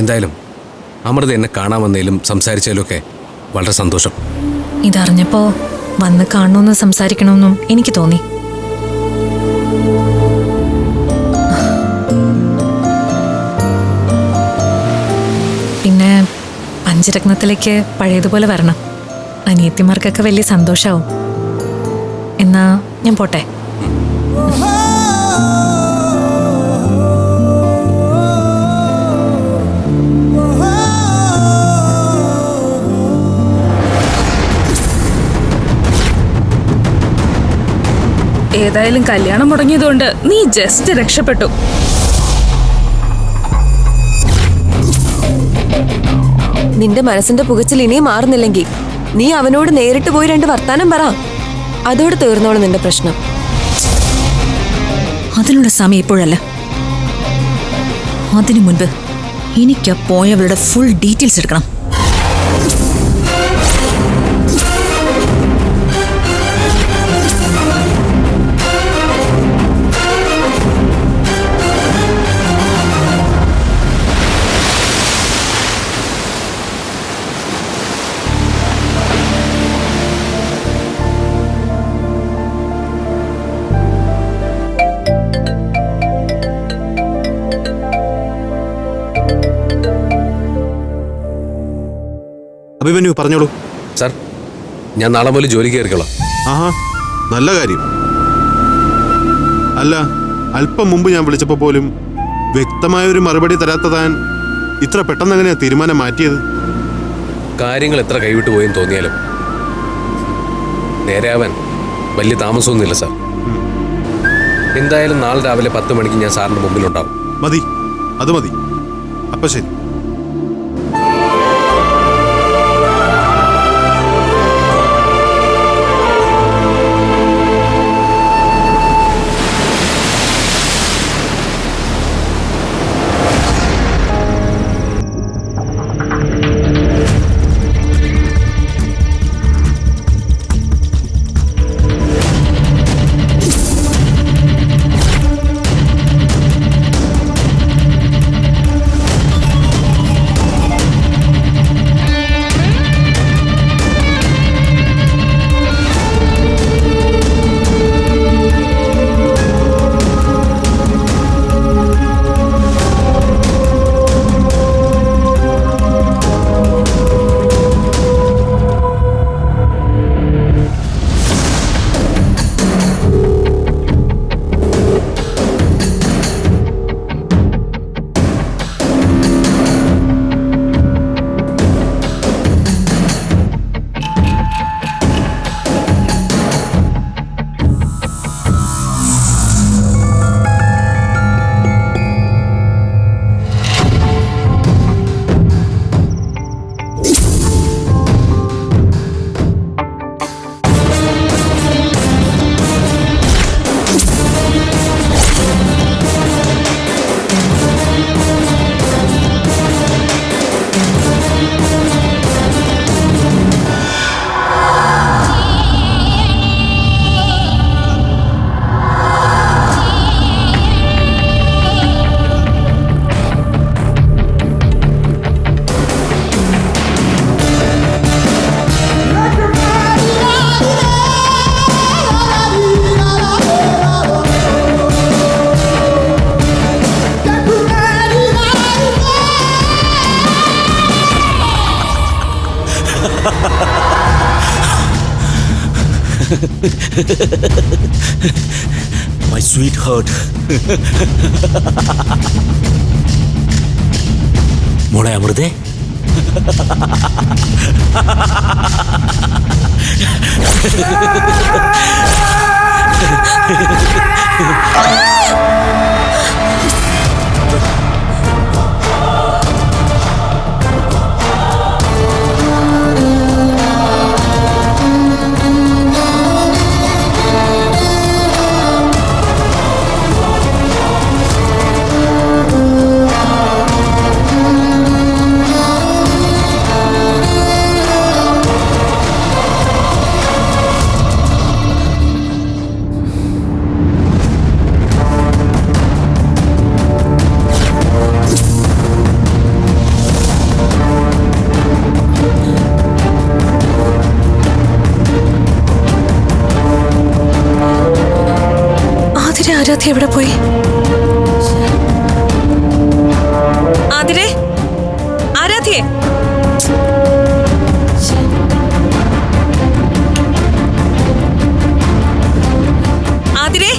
എന്തായാലും അമൃത എന്നെ കാണാൻ വന്നതിലും സംസാരിച്ചതിലൊക്കെ വളരെ സന്തോഷം. ഇതറിഞ്ഞപ്പോ വന്ന് കാണണമെന്നും സംസാരിക്കണമെന്നും എനിക്ക് തോന്നി. പിന്നെ പഞ്ചരത്നത്തിലേക്ക് പഴയതുപോലെ വരണം. അനിയത്തിമാർക്കൊക്കെ വലിയ സന്തോഷാവും. എന്നാ ഞാൻ പോട്ടെ. ഏതായാലും കല്യാണം മുടങ്ങിയതുകൊണ്ട് നീ ജസ്റ്റ് രക്ഷപ്പെട്ടു. നിന്റെ മനസ്സിന്റെ പുകച്ചിൽ ഇനിയും മാറുന്നില്ലെങ്കിൽ നീ അവനോട് നേരിട്ട് പോയി 2 വർത്താനം പറ. അതോടെ തീർന്നോളും നിന്റെ പ്രശ്നം. അതിനുള്ള സമയം ഇപ്പോഴല്ല. അതിനു മുൻപ് എനിക്ക് പോയവരുടെ ഫുൾ ഡീറ്റെയിൽസ് എടുക്കണം. അഭിമന്യു പറഞ്ഞോളൂ. സാർ, ഞാൻ നാളെ മുതൽ ജോലിക്ക് കയറിക്കോളാം. ആഹാ, നല്ല കാര്യം. അല്ല, അല്പം മുമ്പ് ഞാൻ വിളിച്ചപ്പോൾ പോലും വ്യക്തമായൊരു മറുപടി തരാത്ത താൻ ഇത്ര പെട്ടെന്ന് എങ്ങനെയാ തീരുമാനം മാറ്റിയത്? കാര്യങ്ങൾ എത്ര കൈവിട്ടു പോയെന്ന് തോന്നിയാലും നേരെയാവാൻ വലിയ താമസമൊന്നുമില്ല സാർ. എന്തായാലും നാളെ രാവിലെ 10 മണിക്ക് ഞാൻ സാറിന്റെ മുമ്പിലുണ്ടാവും. മതി, അത് മതി. അപ്പൊ ശരി. My sweetheart. മോളെ അമൃതേ, ആരാധ്യ എവിടെ പോയി? ആതിരേ, ആരാധ്യേ. ആതിരേ,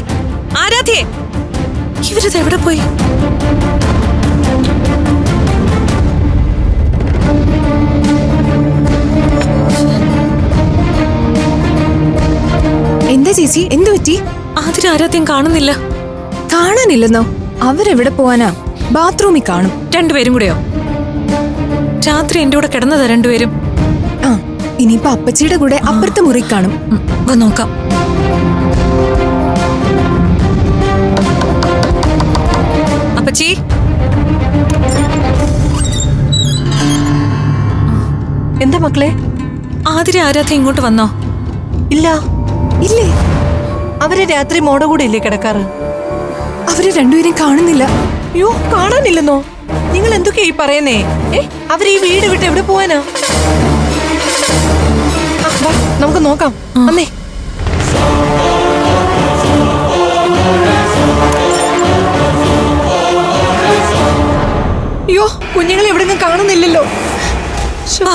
ആരാധ്യേ, ഇവരിത് എവിടെ പോയി? എന്താ ചേച്ചി, എന്തു പറ്റി? ആതിര ആരാധ്യം കാണുന്നില്ല. കാണാനില്ലെന്നോ? അവരെവിടെ പോവാനാ? ബാത്റൂമിൽ കാണും. രണ്ടുപേരും കൂടെയോ? രാത്രി എന്റെ കൂടെ കിടന്നതാ രണ്ടുപേരും. ആ, ഇനിയിപ്പോ അപ്പച്ചിയുടെ കൂടെ അപ്പുറത്തെ മുറി കാണും. വാ നോക്കാം. അപ്പച്ചി, എന്താ മക്കളെ? ആതിര ആരാധ്യ ഇങ്ങോട്ട് വന്നോ? ഇല്ല. ഇല്ലേ? അവര് രാത്രി മോടെ കൂടെ ഇല്ലേ കിടക്കാറ്? അവരെ രണ്ടുപേരെയും കാണുന്നില്ല. അയ്യോ, കാണാനില്ലെന്നോ? നിങ്ങൾ എന്തൊക്കെയാ ഈ പറയുന്നേ? അവര് ഈ വീട് വിട്ട് എവിടെ പോവാനാ? വാ, നമുക്ക് നോക്കാം. അന്നേ അയ്യോ, കുഞ്ഞുങ്ങളെ എവിടെങ്ങും കാണുന്നില്ലല്ലോ.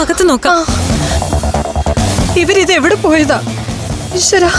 അകത്ത് നോക്കാം. ഇവരിത് എവിടെ പോയതാ? ഈശ്വരാ.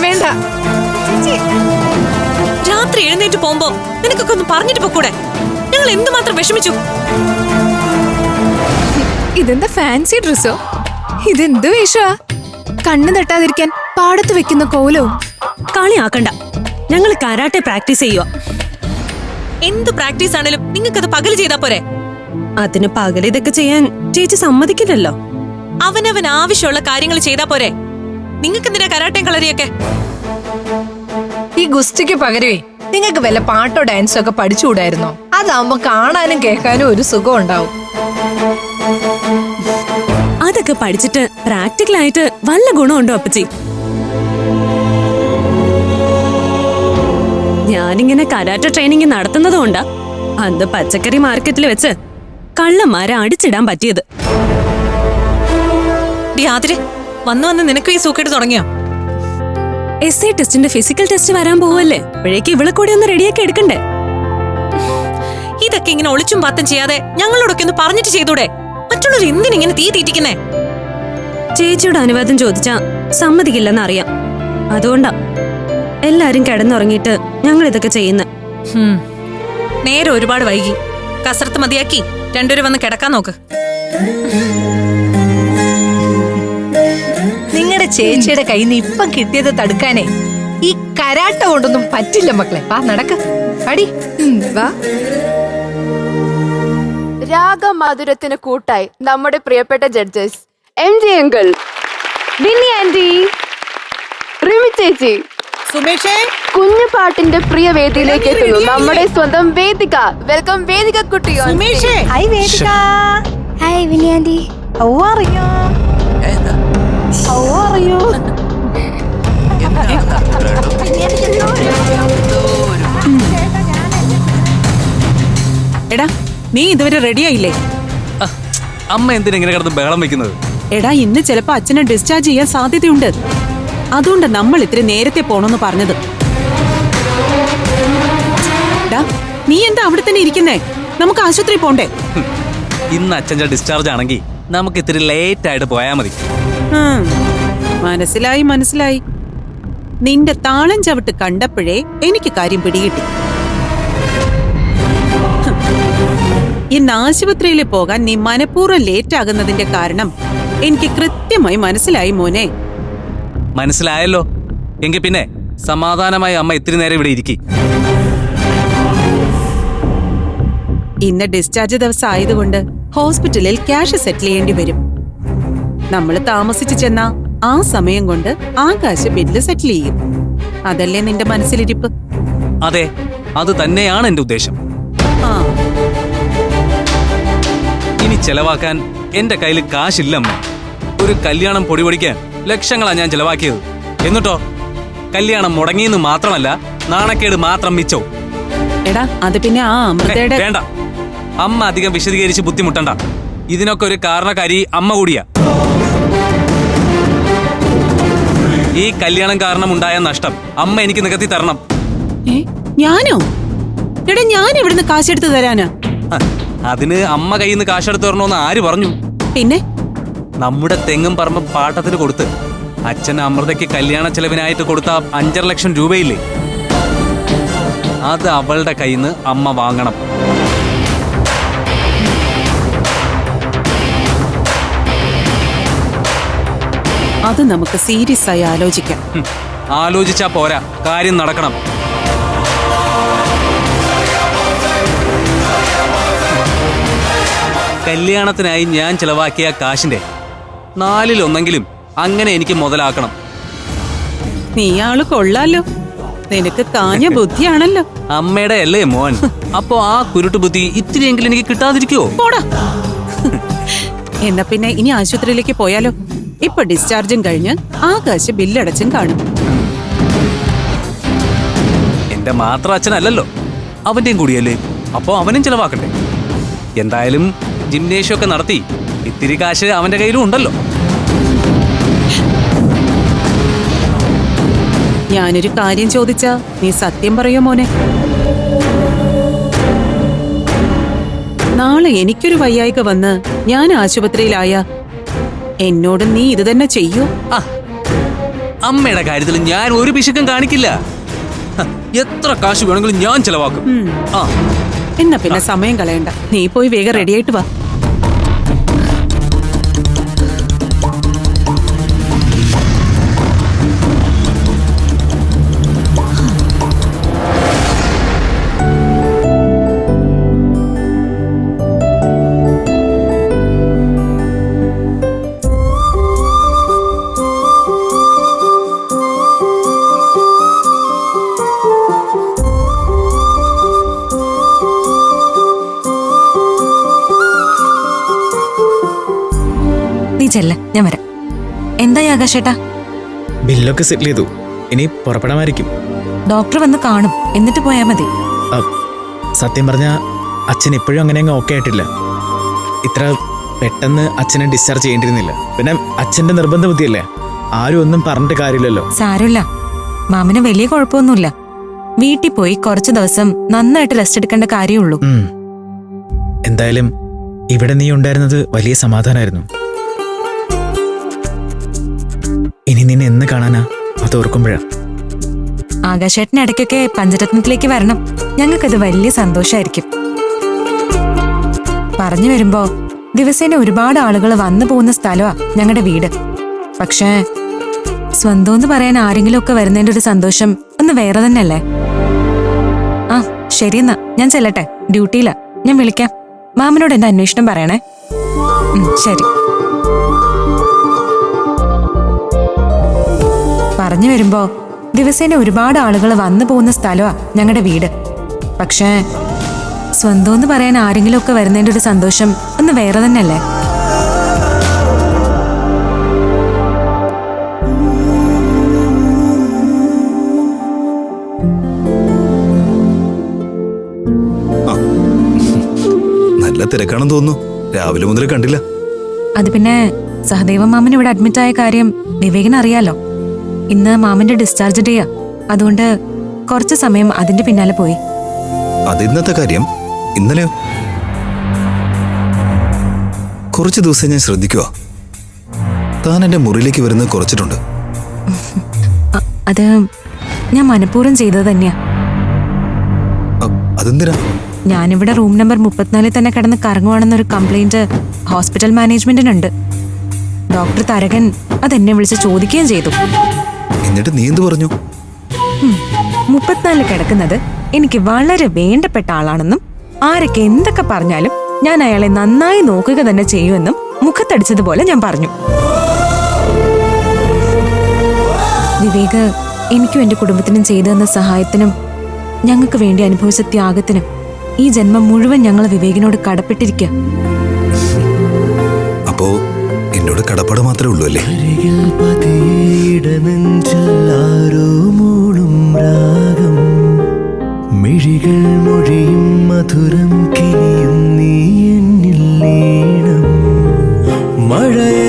വേണ്ട. രാത്രി എഴുന്നേറ്റ് പോകുമ്പോ നിനക്കൊക്കെ ഒന്ന് പറഞ്ഞിട്ട് പോക്കൂടെ? ഞങ്ങൾ എന്തുമാത്രം വിഷമിച്ചു. ഇതെന്താ ഫാൻസി ഡ്രസ്സോ? ഇതെന്ത് വേഷമാ? കണ്ണു തട്ടാതിരിക്കാൻ പാടത്ത് വെക്കുന്ന കോലവും. കളിയാക്കണ്ട, ഞങ്ങൾ കരാട്ടെ പ്രാക്ടീസ് ചെയ്യുക. എന്ത് പ്രാക്ടീസ് ആണേലും നിങ്ങൾക്കത് പകല് ചെയ്താ പോരെ? അതിന് പകൽ ഇതൊക്കെ ചെയ്യാൻ ചേച്ചി സമ്മതിക്കില്ലല്ലോ. അവനവൻ ആവശ്യമുള്ള കാര്യങ്ങൾ ചെയ്താ പോരെ? നിങ്ങൾക്ക് എന്തിനാ കരാട്ടയും കളരിയൊക്കെ? ഈ ഗുസ്തിക്ക് പകരമേ നിങ്ങൾക്ക് വല്ല പാട്ടോ ഡാൻസോ ഒക്കെ പഠിച്ചുകൂടായിരുന്നോ? അതാവുമ്പോ കാണാനും കേൾക്കാനും ഒരു സുഖം ഉണ്ടാവും. അതൊക്കെ പഠിച്ചിട്ട് പ്രാക്ടിക്കലായിട്ട് വല്ല ഗുണമുണ്ടോ അപ്പച്ചി? ഞാനിങ്ങനെ കരാട്ട ട്രെയിനിങ് നടത്തുന്നതുകൊണ്ടാ അന്ന് പച്ചക്കറി മാർക്കറ്റിൽ വെച്ച് കള്ളന്മാരെ അടിച്ചിടാൻ പറ്റിയത്. വന്നു വന്ന് നിനക്ക് ഈ സൂക്കേട് തുടങ്ങിയോ? SA ടെസ്റ്റിന്റെ ഫിസിക്കൽ ടെസ്റ്റ് വരാൻ പോവല്ലേ, അപ്പോഴേക്ക് ഇവളെ കൂടെ ഒന്ന് റെഡിയാക്കി എടുക്കണ്ടേ? ഇതൊക്കെ ഇങ്ങനെ ഒളിച്ചും പാത്തം ചെയ്യാതെ ഞങ്ങളോടൊക്കെ ഒന്ന് പറഞ്ഞിട്ട് ചെയ്തൂടെ? മറ്റുള്ളവർ എന്തിനിങ്ങനെ തീ തീറ്റിക്കുന്നേ? ചേച്ചിയുടെ അനുവാദം ചോദിച്ചാ സമ്മതിക്കില്ലെന്ന് അറിയാം. അതുകൊണ്ടാ എല്ലാരും കിടന്നുറങ്ങിയിട്ട് ഞങ്ങൾ ഇതൊക്കെ ചെയ്യുന്നത്. നേരെ ഒരുപാട് വൈകി. കസരത്ത് മതിയാക്കി രണ്ടുപേരും വന്ന് കിടക്കാൻ നോക്ക്. നിങ്ങളുടെ ചേച്ചിയുടെ കയ്യിൽ നിന്ന് ഇപ്പം കിട്ടിയത് തടുക്കാനേ ഈ കരാട്ട കൊണ്ടൊന്നും പറ്റില്ല മക്കളെ. വാ, നടക്ക്, അടി വാ. രാഗമാധുരത്തിന് കൂട്ടായി നമ്മുടെ പ്രിയപ്പെട്ട judges MG uncle, Binni aunty, Rimi ചേച്ചി, സുമേഷേ, കുഞ്ഞു പാട്ടിന്റെ പ്രിയ വേദിയിലേക്ക് എത്തുന്നു നമ്മുടെ സ്വന്തം വേദിക. വെൽക്കം വേദിക കുട്ടി. Hi Vedika. Hi Binni aunty. How are you? How are you? എടാ, നീ ഇതുവരെ റെഡിയായില്ലേ? അമ്മ എന്തിനാ ഇങ്ങനെ കിടന്ന് ബഹളം വെക്കുന്നത്? എടാ, ഇന്ന് ചിലപ്പോ അച്ഛനെ ഡിസ്ചാർജ് ചെയ്യാൻ സാധ്യതയുണ്ട്. അതുകൊണ്ട് നമ്മൾ ഇത്തിരി നേരത്തെ പോണെന്ന് പറഞ്ഞത്. നീ എന്താ അവിടെ തന്നെ ഇരിക്കുന്നേ? നമുക്ക് ആശുപത്രി പോണ്ടേ? ഇന്ന് അച്ഛൻ്റെ ഡിസ്ചാർജ് ആണെങ്കിൽ നമുക്ക് ഇത്തിരി ലേറ്റ് ആയിട്ട് പോയാൽ മതി. മനസ്സിലായി മനസ്സിലായി. നിന്റെ താളം ചവിട്ട് കണ്ടപ്പോഴേ എനിക്ക് കാര്യം പിടികിട്ടി. ഇന്ന് ആശുപത്രിയിൽ പോകാൻ നീ മനഃപൂർവ്വം ലേറ്റ് ആകുന്നതിന്റെ കാരണം എനിക്ക് കൃത്യമായി മനസ്സിലായി മോനെ. മനസ്സിലായല്ലോ. എങ്കിൽ പിന്നെ സമാധാനമായി അമ്മ ഇത്തിരി നേരം ഇവിടെ ഇരിക്കി. ഇന്ന് ഡിസ്ചാർജ് ദിവസം ആയതുകൊണ്ട് ഹോസ്പിറ്റലിൽ ക്യാഷ് സെറ്റിൽ ചെയ്യേണ്ടി വരും. നമ്മൾ താമസിച്ചു ചെന്ന ആ സമയം കൊണ്ട് ആകാശ് ബില്ല് സെറ്റിൽ ചെയ്യും. അതല്ലേ നിന്റെ മനസ്സിലിരിപ്പ്? അതെ, അത് തന്നെയാണ് എന്റെ ഉദ്ദേശം. ആ, ഇനി ചെലവാക്കാൻ എന്റെ കയ്യിൽ കാശില്ലമ്മ. ഒരു കല്യാണം പൊടിപൊടിക്കാൻ ലക്ഷങ്ങളാണ് ഞാൻ ചെലവാക്കിയത്. എന്നിട്ടോ കല്യാണം മുടങ്ങിയെന്ന് മാത്രമല്ല, നാണക്കേട് മാത്രം മിച്ചോ. എടാ അത് പിന്നെ ആ അമൃതയുടെ വേണ്ട, അമ്മ അധികം വിശദീകരിച്ച് ബുദ്ധിമുട്ടണ്ട. ഇതിനൊക്കെ ഒരു കാരണക്കാരി അമ്മ കൂടിയാ. ഈ കല്യാണം കാരണം ഉണ്ടായ നഷ്ടം അമ്മ എനിക്ക് നികത്തി തരണം. ഞാനോ? എടാ ഞാൻ എവിടുന്ന് കാശെടുത്ത് തരാനാ? അതിന് അമ്മ കയ്യിൽ നിന്ന് കാശെടുത്ത് തരണമെന്ന് ആര് പറഞ്ഞു? പിന്നെ നമ്മുടെ തെങ്ങും പറമ്പും പാട്ടത്തിന് കൊടുത്ത് അച്ഛൻ അമൃതയ്ക്ക് കല്യാണ ചെലവിനായിട്ട് കൊടുത്ത 5.5 ലക്ഷം രൂപയില്ലേ, അത് അവളുടെ കയ്യിൽ നിന്ന് അമ്മ വാങ്ങണം. അത് നമുക്ക് സീരിയസ് ആയി ആലോചിക്കാം. ആലോചിച്ചാ പോരാ, കാര്യം നടക്കണം. കല്യാണത്തിനായി ഞാൻ ചെലവാക്കിയ കാശിന്റെ 4/1 അങ്ങനെ എനിക്ക് മുതലാക്കണം. നീ ആള് കൊള്ളാലോ, നിനക്ക് കാഞ്ഞ ബുദ്ധിയാണല്ലോ. അമ്മയുടെ അല്ലേ മോൻ? അപ്പോ ആ കുരുട്ടു ബുദ്ധി ഇത്തിരിയെങ്കിലും എനിക്ക് കിട്ടാതിരിക്കുവോ? പോടാ. എന്നാ പിന്നെ ഇനി ആശുപത്രിയിലേക്ക് പോയാലോ? ഇപ്പൊ ഡിസ്ചാർജും കഴിഞ്ഞ് ആകാശ് ബില്ലടച്ചും കാണും. എന്റെ മാത്രം അച്ഛനല്ലല്ലോ, അവന്റെയും കൂടിയല്ലേ. അപ്പോ അവനും ചെലവാക്കണ്ടേ? എന്തായാലും ജിംനേഷ്യം ഒക്കെ നടത്തി ഇത്തിരി കാശ് അവന്റെ കയ്യിലും ഉണ്ടല്ലോ. ഞാനൊരു കാര്യം ചോദിച്ചാ നീ സത്യം പറയോ മോനെ? നാളെ എനിക്കൊരു വയ്യായ്ക വന്ന് ഞാൻ ആശുപത്രിയിലായ എന്നോട് നീ ഇത് തന്നെ ചെയ്യൂ? അമ്മയുടെ കാര്യത്തിൽ ഞാൻ ഒരു പിശുക്കും കാണിക്കില്ല. എത്ര കാശ് വേണമെങ്കിലും ഞാൻ ചെലവാക്കും. എന്നാ പിന്നെ സമയം കളയണ്ട, നീ പോയി വേഗം റെഡിയായിട്ട് വാ. ചെല്ല, ഞാൻ വരാം. എന്തായി ആകാശേട്ടാ? ബില്ലൊക്കെ സെറ്റിൽ ചെയ്തു, ഇനി പുറപ്പെടാമായിരിക്കും. ഡോക്ടർ വന്ന് കാണും, എന്നിട്ട് പോയാ മതി. സത്യം പറഞ്ഞ അച്ഛൻ ഇപ്പോഴും അങ്ങനെ അങ്ങ് ഓക്കെ ആയിട്ടില്ല. ഇത്ര പെട്ടെന്ന് അച്ഛനെ ഡിസ്ചാർജ് ചെയ്യേണ്ടിയിരുന്നില്ല. പിന്നെ അച്ഛന്റെ നിർബന്ധ ബുദ്ധിയല്ലേ, ആരും ഒന്നും പറഞ്ഞിട്ട് കാര്യമില്ലല്ലോ. സാരമില്ല, മാമന് വലിയ കുഴപ്പമൊന്നുമില്ല. വീട്ടിൽ പോയി കുറച്ചു ദിവസം നന്നായിട്ട് റെസ്റ്റ് എടുക്കേണ്ട കാര്യമുള്ളൂ. എന്തായാലും ഇവിടെ നീ ഉണ്ടായിരുന്നത് വലിയ സമാധാനമായിരുന്നു. ഇനി നിന്നെ എന്ന് കാണാനാ അത് ഓർക്കുമ്പോഴാ. ആകാശേട്ടന് ഇടയ്ക്കൊക്കെ പഞ്ചരത്നത്തിലേക്ക് വരണം, ഞങ്ങൾക്കത് വലിയ സന്തോഷമായിരിക്കും. പറഞ്ഞു വരുമ്പോ ദിവസേന ഒരുപാട് ആളുകൾ വന്നു പോകുന്ന സ്ഥലമാ ഞങ്ങളുടെ വീട്. പക്ഷേ സ്വന്തം എന്ന് പറയാൻ ആരെങ്കിലും ഒക്കെ വരുന്നതിന്റെ ഒരു സന്തോഷം ഒന്ന് വേറെ തന്നെയല്ലേ. ആ ശരിയെന്നാ, ഞാൻ ചെല്ലട്ടെ, ഡ്യൂട്ടിയിലാ. ഞാൻ വിളിക്കാം. മാമനോട് എന്റെ അന്വേഷണം പറയണേ. ശരി. പറഞ്ഞു വരുമ്പോ ദിവസേന ഒരുപാട് ആളുകൾ വന്നു പോകുന്ന സ്ഥലമാ ഞങ്ങളുടെ വീട്. പക്ഷേ സ്വന്തം എന്ന് പറയാൻ ആരെങ്കിലും ഒക്കെ വരുന്നതിന്റെ ഒരു സന്തോഷം ഒന്ന് വേറെ തന്നെയല്ലേ. നല്ല തിരക്കാണെന്ന് തോന്നുന്നു, രാവിലെ മുതൽ കണ്ടില്ല. അത് പിന്നെ സഹദേവ മാമൻ ഇവിടെ അഡ്മിറ്റ് ആയ കാര്യം വിവേകിന് അറിയാലോ. ഇന്ന് മാമന്റെ ഡിസ്ചാർജ് ഡേയാ, അതുകൊണ്ട് കുറച്ച് സമയം അതിന്റെ പിന്നാലെ പോയി. അത് ഇന്നത്തെ കാര്യം. ഇന്നലെയോ? കുറച്ച് ദിവസം ഞാൻ ശ്രദ്ധിക്കുക. താൻ എന്റെ മുറിയിലേക്ക് വരുന്നത് കുറച്ചിട്ടുണ്ട്. അത് ഞാൻ മനഃപൂർവ്വം ചെയ്തത് തന്നെയാ. അതെന്തിനാ? ഞാനിവിടെ റൂം നമ്പർ 34 തന്നെ കിടന്ന് കറങ്ങുവാണെന്നൊരു കംപ്ലൈന്റ് ഹോസ്പിറ്റൽ മാനേജ്മെന്റിനുണ്ട്. ഡോക്ടർ തരകൻ അതെന്നെ വിളിച്ച് ചോദിക്കുകയും ചെയ്തു. എന്നിട്ട് നീ എന്ത് പറഞ്ഞു? 34 കിടക്കുന്നത് എനിക്ക് വളരെ വേണ്ടപ്പെട്ട ആളാണെന്നും ആരൊക്കെ എന്തൊക്കെ പറഞ്ഞാലും ഞാൻ അയാളെ നന്നായി നോക്കുക തന്നെ ചെയ്യുമെന്നും മുഖത്തടിച്ചതുപോലെ ഞാൻ പറഞ്ഞു. വിവേക് എനിക്കും എന്റെ കുടുംബത്തിനും ചെയ്തു തന്ന സഹായത്തിനും ഞങ്ങൾക്ക് വേണ്ടി അനുഭവിച്ച ത്യാഗത്തിനും ഈ ജന്മം മുഴുവൻ ഞങ്ങൾ വിവേകിനോട് കടപ്പെട്ടിരിക്കുക. അപ്പോ എന്നോട് കടപ്പാട് മാത്രമേ ഉള്ളൂ അല്ലേ? മിഴികൾ മൊഴിയും മധുരം കിനിയും നീ എന്നിൽ ലീനം. മഴയേ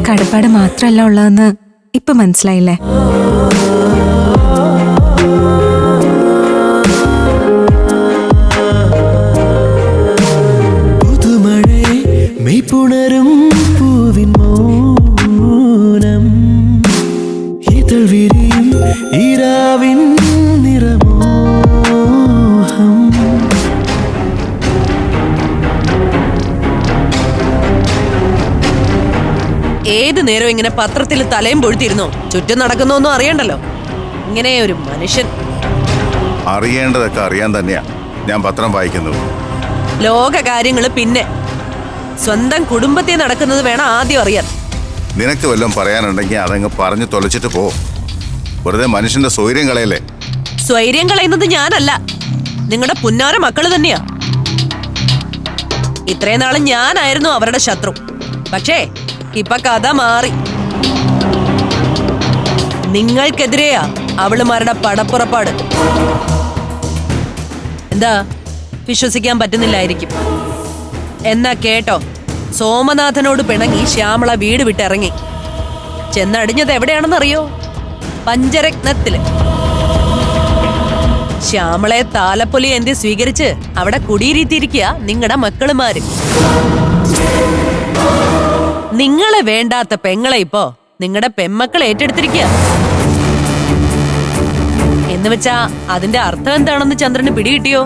കടപ്പാട് മാത്രല്ല ഉള്ളതെന്ന് ഇപ്പൊ മനസ്സിലായില്ലേ? പുതുമഴേ മെയ്പുണരും പൂവിൻ മൗനം. ഇതൾ വിരിയും ഈരാവിൻ നിറമോഹം. ഏത് നേരം ഇങ്ങനെ പത്രത്തിൽ തലയും പൊഴുത്തിരുന്നോ? ചുറ്റും നടക്കുന്നൊന്നും അറിയണ്ടല്ലോ. ഇങ്ങനെ ഒരു മനുഷ്യൻ. അറിയേണ്ടതൊക്കെ അറിയാൻ തന്നെയാ ഞാൻ പത്രം വായിക്കുന്നത്. ലോക കാര്യങ്ങള് പിന്നെ, സ്വന്തം കുടുംബത്തിൽ നടക്കുന്നത് വേണം ആദ്യം അറിയാൻ. നിനക്ക് വല്ലതും പറയാനുണ്ടെങ്കിൽ അതങ്ങ് പറഞ്ഞു തൊലച്ചിട്ട് പോ. വെറുതെ മനുഷ്യന്റെ സ്വൈര്യം കളയല്ലേ. സ്വൈര്യം കളയുന്നത് ഞാനല്ല, നിങ്ങളുടെ പുന്നാര മക്കള് തന്നെയാ. ഇത്രയും നാള് ഞാനായിരുന്നു അവരുടെ ശത്രു. പക്ഷേ ഇപ്പൊ കഥ മാറി. നിങ്ങൾക്കെതിരെയാ അവളുമാരുടെ പടപ്പുറപ്പാട്. എന്താ വിശ്വസിക്കാൻ പറ്റുന്നില്ലായിരിക്കും. എന്നാ കേട്ടോ, സോമനാഥനോട് പിണങ്ങി ശ്യാമള വീട് വിട്ടിറങ്ങി. ചെന്നടിഞ്ഞത് എവിടെയാണെന്നറിയോ? പഞ്ചരത്നത്തില്. ശ്യാമളെ താലപ്പൊലി എന്തി സ്വീകരിച്ച് അവിടെ കുടിയിരുത്തിയിരിക്കുക നിങ്ങളുടെ മക്കളുമാര്. നിങ്ങളെ വേണ്ടാത്ത പെങ്ങളെ ഇപ്പോ നിങ്ങളുടെ പെമ്മക്കൾ ഏറ്റെടുത്തിരിക്കുക. എന്ന് വെച്ചാ അതിന്റെ അർത്ഥം എന്താണെന്ന് ചന്ദ്രന് പിടികിട്ടിയോ?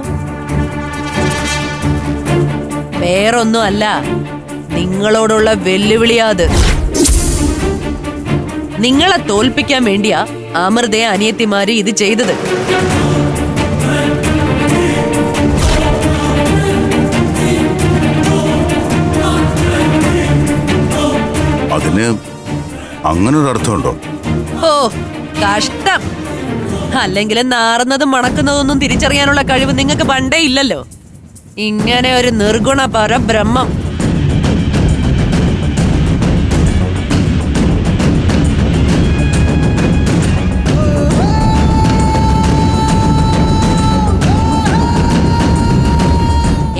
വേറൊന്നും അല്ല, നിങ്ങളോടുള്ള വെല്ലുവിളിയാത്. നിങ്ങളെ തോൽപ്പിക്കാൻ വേണ്ടിയാ അമൃതയെ അനിയത്തിമാര് ഇത് ചെയ്തത്. അതിന് അങ്ങനൊരു അർത്ഥമുണ്ടോ? ഓ കഷ്ടം. അല്ലെങ്കിലും നാറുന്നതും മണക്കുന്നതൊന്നും തിരിച്ചറിയാനുള്ള കഴിവ് നിങ്ങൾക്ക് പണ്ടേ ഇല്ലല്ലോ. ഇങ്ങനെ ഒരു നിർഗുണ പരബ്രഹ്മം.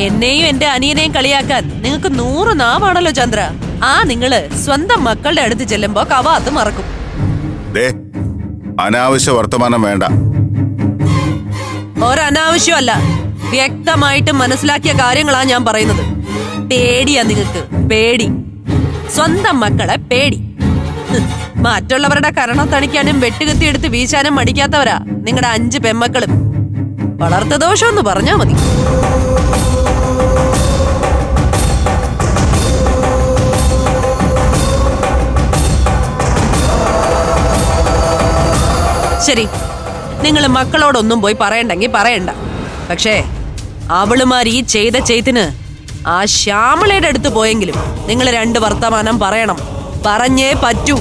എന്നെയും എന്റെ അനിയനെയും കളിയാക്കാൻ നിങ്ങൾക്ക് 100 നാവാണല്ലോ ചന്ദ്ര. നിങ്ങള് സ്വന്തം മക്കളുടെ അടുത്ത് ചെല്ലുമ്പോ കവാത്ത് മറക്കും. അനാവശ്യ വർത്തമാനം വേണ്ട. ഒരനാവശ്യമല്ല, വ്യക്തമായിട്ട് മനസ്സിലാക്കിയ കാര്യങ്ങളാ ഞാൻ പറയുന്നത്. പേടിയാ നിങ്ങൾക്ക്, പേടി. സ്വന്തം മക്കളെ പേടി. മറ്റുള്ളവരുടെ കരണം തണിക്കാനും വെട്ടുകത്തി എടുത്ത് വീശാനും മടിക്കാത്തവരാ നിങ്ങളുടെ 5 പെമ്മക്കളും. വളർത്തു ദോഷമെന്ന് പറഞ്ഞാ മതി. ശരി, നിങ്ങൾ മക്കളോടൊന്നും പോയി പറയണ്ടെങ്കിൽ പറയണ്ട. പക്ഷേ അവളുമാർ ഈ ചെയ്ത ചെയ്തിന് ആ ശ്യാമളയുടെ അടുത്ത് പോയെങ്കിലും നിങ്ങൾ 2 വർത്തമാനം പറയണം. പറഞ്ഞേ പറ്റൂ.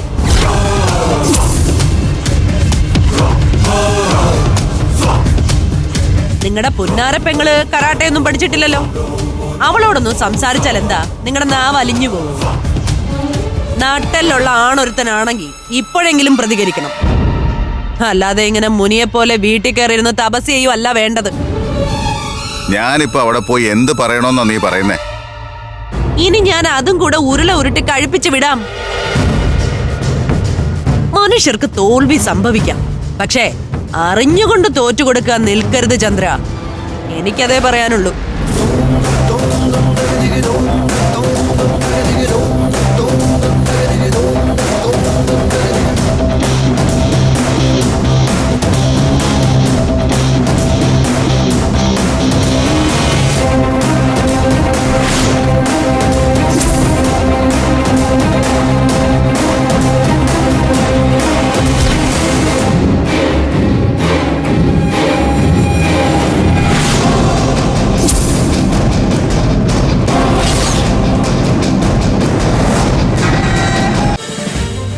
നിങ്ങളുടെ പുന്നാര പെങ്ങള് കരാട്ടയൊന്നും പഠിച്ചിട്ടില്ലല്ലോ. അവളോടൊന്നും സംസാരിച്ചാൽ എന്താ നിങ്ങളുടെ നാവ് അലിഞ്ഞു പോകും. നാട്ടിലുള്ള ആണൊരുത്തനാണെങ്കിൽ ഇപ്പോഴെങ്കിലും പ്രതികരിക്കണം. അല്ലാതെ ഇങ്ങനെ മുനിയെ പോലെ വീട്ടിൽ കയറിയിരുന്ന് തപസ് ചെയ്യുവല്ല വേണ്ടത്. ഞാനിപ്പോ അവിടെ പോയി എന്ത് പറയണോന്നാ നീ പറയുന്നേ? ഇനി ഞാൻ അതും കൂടെ ഉരുള ഉരുട്ടി കഴിപ്പിച്ചു വിടാം. മനുഷ്യർക്ക് തോൽവി സംഭവിക്കാം, പക്ഷേ അറിഞ്ഞുകൊണ്ട് തോറ്റുകൊടുക്കാൻ നിൽക്കരുത് ചന്ദ്ര. എനിക്കതേ പറയാനുള്ളൂ.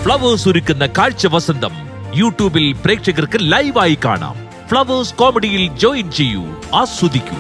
ഫ്ലവേഴ്സ് ഒരുക്കുന്ന കാഴ്ച വസന്തം യൂട്യൂബിൽ പ്രേക്ഷകർക്ക് ലൈവായി കാണാം. ഫ്ലവേഴ്സ് കോമഡിയിൽ ജോയിൻ ചെയ്യൂ, ആസ്വദിക്കൂ.